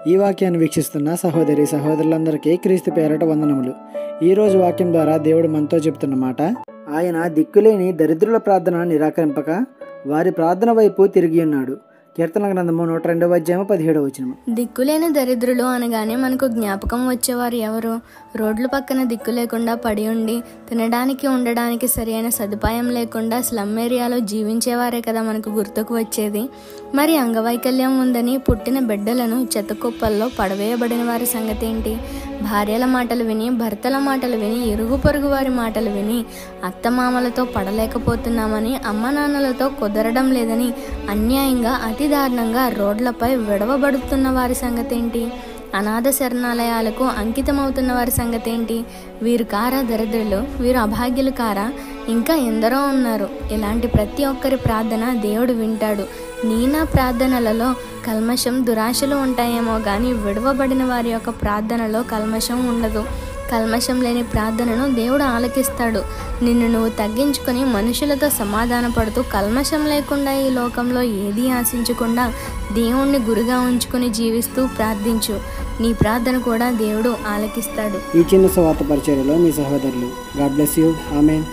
ఈ వాక్యాన్ని వీక్షిస్తున్న సహోదరి సహోదరులందరికీ క్రీస్తు పేరట వందనములు. ఈరోజు వాక్యం ద్వారా దేవుడు మనతో చెప్తున్న మాట, ఆయన దిక్కులేని దరిద్రుల ప్రార్థన నిరాకరింపక వారి ప్రార్థన వైపు తిరిగి ఉన్నాడు. కీర్తన గ్రంథము 102:17. దిక్కులేని దరిద్రులు అనగానే మనకు జ్ఞాపకం వచ్చేవారు ఎవరు? రోడ్ల పక్కన దిక్కు లేకుండా పడి ఉండి తినడానికి ఉండడానికి సరైన సదుపాయం లేకుండా స్లమ్ ఏరియాలో జీవించేవారే కదా మనకు గుర్తుకు వచ్చేది. మరి అంగవైకల్యం ఉందని పుట్టిన బిడ్డలను చెత్తకుప్పల్లో పడవేయబడిన వారి సంగతి ఏంటి? భార్యల మాటలు విని, భర్తల మాటలు విని, ఇరుగు పొరుగు వారి మాటలు విని అత్తమామలతో పడలేకపోతున్నామని, అమ్మ నాన్నలతో కుదరడం లేదని అన్యాయంగా అతి దారుణంగా రోడ్లపై విడవబడుతున్న వారి సంగతి ఏంటి? అనాథ శరణాలయాలకు అంకితమవుతున్న వారి సంగతి ఏంటి? వీరు కారా దరిద్రులు? వీరు అభాగ్యులు కారా? ఇంకా ఎందరో ఉన్నారు. ఇలాంటి ప్రతి ఒక్కరి ప్రార్థన దేవుడు వింటాడు. నా ప్రార్థనలలో కల్మషం, దురాశలు ఉంటాయేమో కానీ విడవబడిన వారి యొక్క ప్రార్థనలో కల్మషం ఉండదు. కల్మషం లేని ప్రార్థనను దేవుడు ఆలకిస్తాడు. నిన్ను నువ్వు తగ్గించుకొని మనుషులతో సమాధాన పడుతూ కల్మషం లేకుండా ఈ లోకంలో ఏదీ ఆశించకుండా దేవుణ్ణి గురిగా ఉంచుకొని జీవిస్తూ ప్రార్థించు. నీ ప్రార్థన కూడా దేవుడు ఆలకిస్తాడు. ఈ చిన్న సువార్త పరిచర్యలో మీ సహోదరులు. God bless you. ఆమేన్.